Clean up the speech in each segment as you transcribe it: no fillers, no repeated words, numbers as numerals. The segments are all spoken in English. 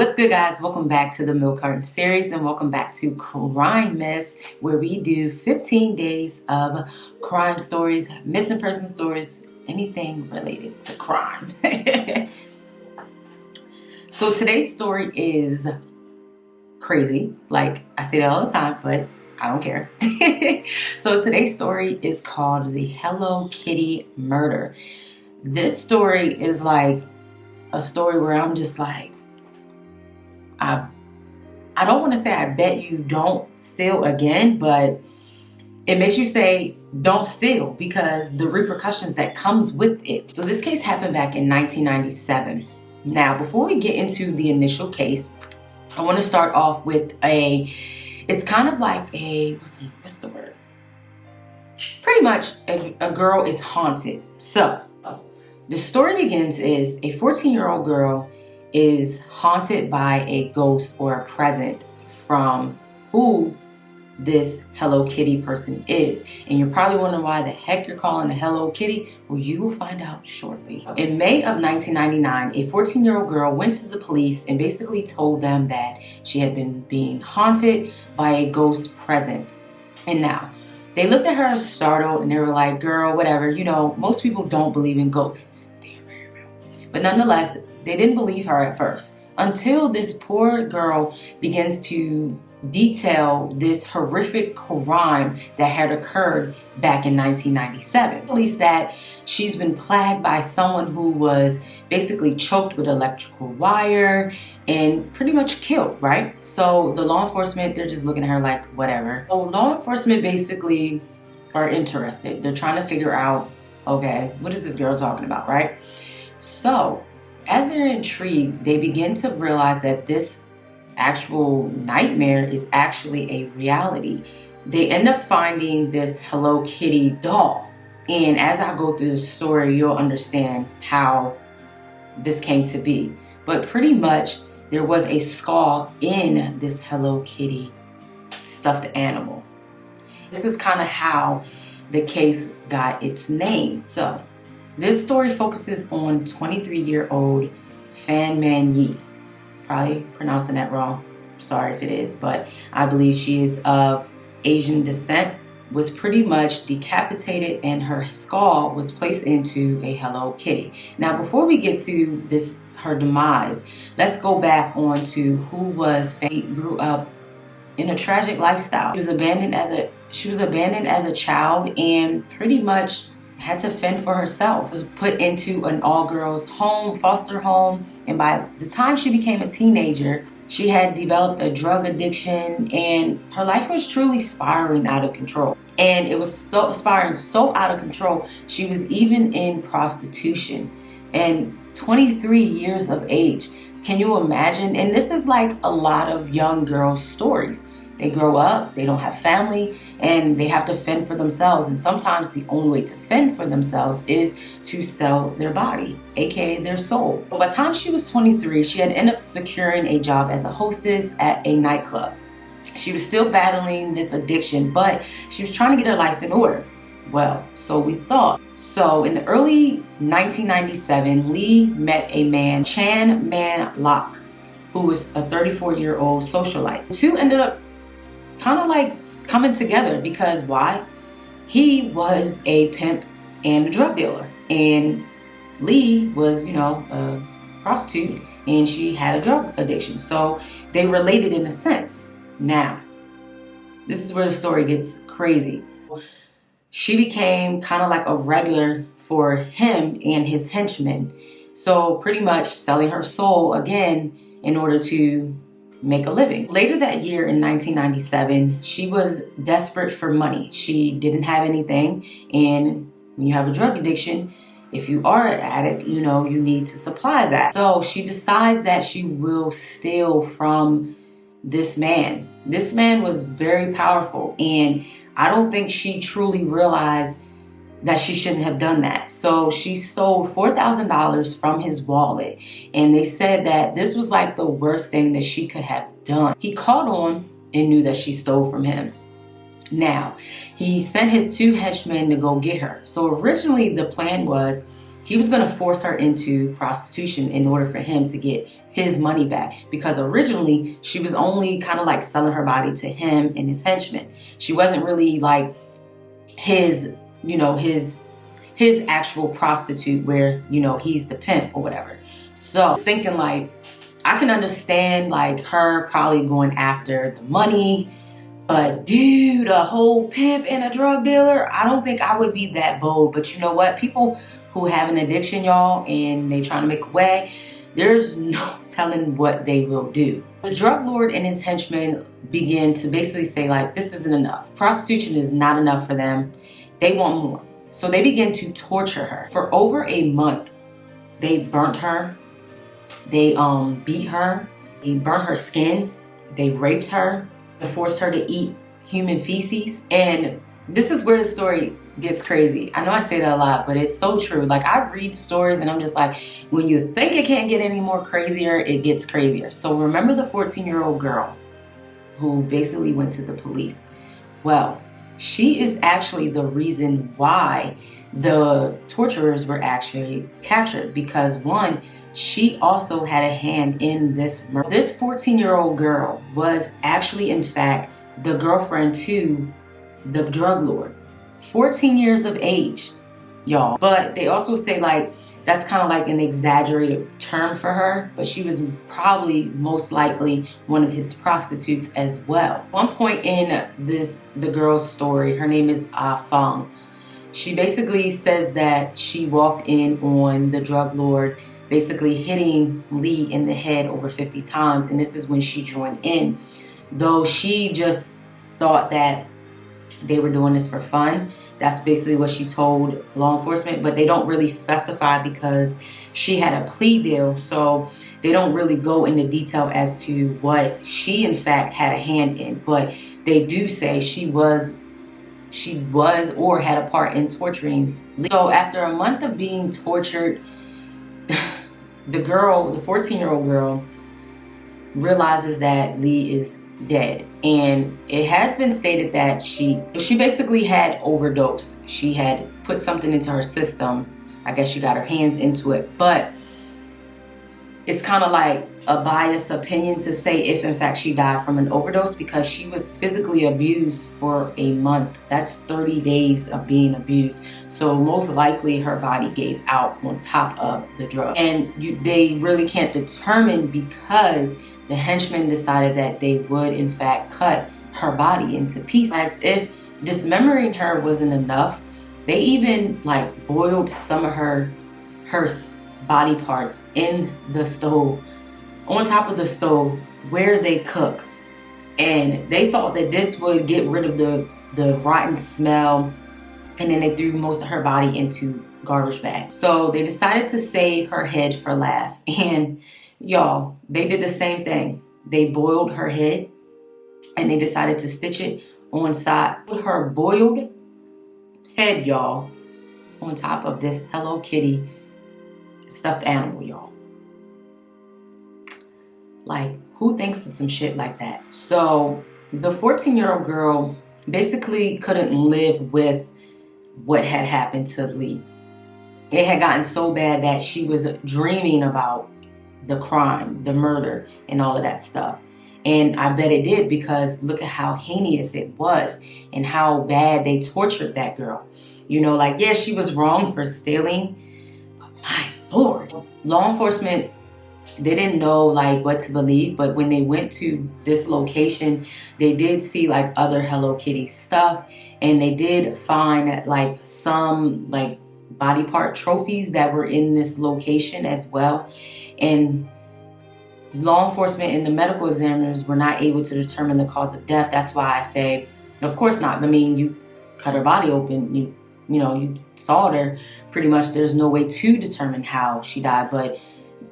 What's good, guys? Welcome back to the Milk Carton series and welcome back to Crime Miss, where we do 15 days of crime stories, missing person stories, anything related to crime. So today's story is crazy. Like I say that all the time, but I don't care. So today's story is called the Hello Kitty Murder. This story is like a story where I'm just like, I don't want to say I bet you don't steal again, but it makes you say don't steal because the repercussions that comes with it. So this case happened back in 1997. Now, before we get into the initial case, I want to start off with it's kind of like what's the word? Pretty much a girl is haunted. So the story begins is a 14-year-old girl is haunted by a ghost or a present from who this Hello Kitty person is. And you're probably wondering why the heck you're calling a Hello Kitty. Well, you will find out shortly. In May of 1999, a 14-year-old girl went to the police and basically told them that she had been being haunted by a ghost present. And now, they looked at her startled and they were like, girl, whatever, most people don't believe in ghosts. They are very real. But nonetheless, they didn't believe her at first until this poor girl begins to detail this horrific crime that had occurred back in 1997. Police that she's been plagued by someone who was basically choked with electrical wire and pretty much killed, right? So the law enforcement, they're just looking at her like, whatever. So law enforcement basically are interested. They're trying to figure out, okay, what is this girl talking about, right? So as they're intrigued, they begin to realize that this actual nightmare is actually a reality. They end up finding this Hello Kitty doll. And as I go through the story, you'll understand how this came to be. But pretty much, there was a skull in this Hello Kitty stuffed animal. This is kind of how the case got its name. So this story focuses on 23-year-old Fan Man Yi. Probably pronouncing that wrong. Sorry if it is, but I believe she is of Asian descent. Was pretty much decapitated and her skull was placed into a Hello Kitty. Now, before we get to her demise, let's go back on to who was Fan. Grew up in a tragic lifestyle. She was abandoned as a child and pretty much had to fend for herself. Was put into an all-girls home, foster home, and by the time she became a teenager, she had developed a drug addiction and her life was truly spiraling out of control. And it was spiraling so out of control, she was even in prostitution. And 23 years of age, can you imagine? And this is like a lot of young girls' stories. They grow up, they don't have family, and they have to fend for themselves. And sometimes the only way to fend for themselves is to sell their body, aka their soul. By the time she was 23, she had ended up securing a job as a hostess at a nightclub. She was still battling this addiction, but she was trying to get her life in order. Well, so we thought. So in the early 1997, Lee met a man, Chan Man Lok, who was a 34-year-old socialite. The two ended up kind of like coming together because why? He was a pimp and a drug dealer, and Lee was, a prostitute, and she had a drug addiction. So they related in a sense. Now, this is where the story gets crazy. She became kind of like a regular for him and his henchmen. So pretty much selling her soul again in order to make a living. Later that year in 1997, she was desperate for money. She didn't have anything. And when you have a drug addiction, if you are an addict, you need to supply that. So she decides that she will steal from this man. This man was very powerful, and I don't think she truly realized that she shouldn't have done that. So she stole $4,000 from his wallet. And they said that this was like the worst thing that she could have done. He caught on and knew that she stole from him. Now, he sent his two henchmen to go get her. So originally the plan was He was going to force her into prostitution in order for him to get his money back, because originally she was only kind of like selling her body to him and his henchmen. She wasn't really like his, you know, his actual prostitute where, you know, he's the pimp or whatever. So thinking like, I can understand like her probably going after the money, but dude, a whole pimp and a drug dealer, I don't think I would be that bold. But you know what? People who have an addiction, y'all, and they trying to make a way, there's no telling what they will do. The drug lord and his henchmen begin to basically say like, this isn't enough. Prostitution is not enough for them. They want more. So they begin to torture her. For over a month, they burnt her. They beat her. They burnt her skin. They raped her. They forced her to eat human feces. And this is where the story gets crazy. I know I say that a lot, but it's so true. Like, I read stories and I'm just like, when you think it can't get any more crazier, it gets crazier. So remember the 14-year-old girl who basically went to the police? Well, she is actually the reason why the torturers were actually captured, because one, she also had a hand in this murder. This 14-year-old girl was actually, in fact, the girlfriend to the drug lord. 14 years of age, y'all. But they also say like, that's kind of like an exaggerated term for her, but she was probably most likely one of his prostitutes as well. One point in the girl's story, her name is Fong. She basically says that she walked in on the drug lord basically hitting Lee in the head over 50 times, and this is when she joined in. Though she just thought that they were doing this for fun. That's basically what she told law enforcement, but they don't really specify because she had a plea deal, so they don't really go into detail as to what she in fact had a hand in. But they do say she was or had a part in torturing Lee. So after a month of being tortured, the 14-year-old girl, realizes that Lee is dead. And it has been stated that she basically had overdosed. She had put something into her system. I guess she got her hands into it. But it's kind of like a biased opinion to say if in fact she died from an overdose, because she was physically abused for a month. That's 30 days of being abused. So most likely her body gave out on top of the drug. And they really can't determine, because the henchmen decided that they would in fact cut her body into pieces. As if dismembering her wasn't enough, they even like boiled some of her body parts in the stove, on top of the stove where they cook. And they thought that this would get rid of the rotten smell, and then they threw most of her body into garbage bags. So they decided to save her head for last. And y'all, they did the same thing. They boiled her head and they decided to stitch it on side. Put her boiled head, y'all, on top of this Hello Kitty stuffed animal, y'all. Like, who thinks of some shit like that? So the 14-year-old girl basically couldn't live with what had happened to Lee. It had gotten so bad that she was dreaming about the crime, the murder, and all of that stuff. And I bet it did, because look at how heinous it was and how bad they tortured that girl. You know, like, yeah, she was wrong for stealing, but my Lord. Law enforcement, they didn't know like what to believe, but when they went to this location, they did see like other Hello Kitty stuff, and they did find like some like body part trophies that were in this location as well. And law enforcement and the medical examiners were not able to determine the cause of death. That's why I say, of course not. I mean, you cut her body open, you know, you sawed her. Pretty much there's no way to determine how she died, but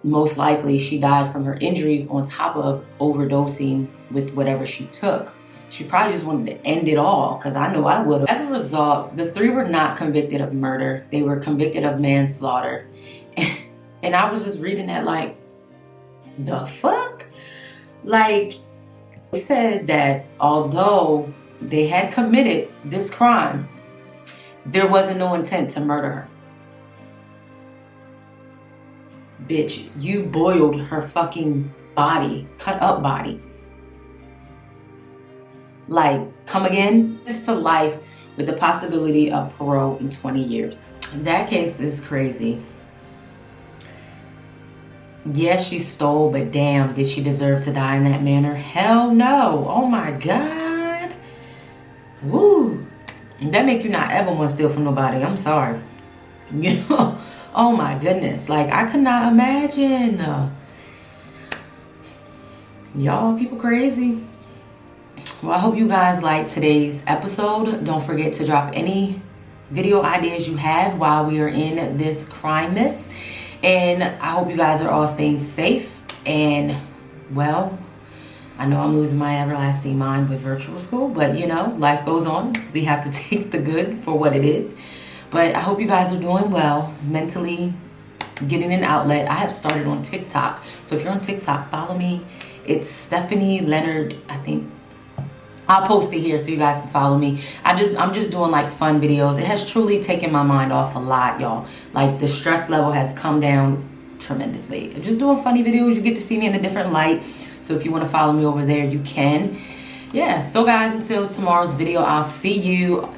most likely she died from her injuries on top of overdosing with whatever she took. She probably just wanted to end it all, because I know I would have. As a result, the three were not convicted of murder. They were convicted of manslaughter. And I was just reading that like, the fuck? Like, they said that although they had committed this crime, there wasn't no intent to murder her. bitch, you boiled her fucking body, cut up body. Like, come again? It's to life with the possibility of parole in 20 years. That case is crazy. Yes, she stole, but damn, did she deserve to die in that manner? Hell no. Oh my God. Woo. That make you not ever want to steal from nobody. I'm sorry. You know? Oh my goodness. Like, I could not imagine. Y'all, people crazy. Well, I hope you guys liked today's episode. Don't forget to drop any video ideas you have while we are in this crime mess. And I hope you guys are all staying safe. And, well, I know I'm losing my everlasting mind with virtual school, but, you know, life goes on. We have to take the good for what it is. But I hope you guys are doing well, mentally getting an outlet. I have started on TikTok. So if you're on TikTok, follow me. It's Stephanie Leonard, I think. I'll post it here so you guys can follow me. I'm just doing like fun videos. It has truly taken my mind off a lot, y'all. Like, the stress level has come down tremendously. Just doing funny videos. You get to see me in a different light. So if you want to follow me over there, you can. Yeah, so guys, until tomorrow's video, I'll see you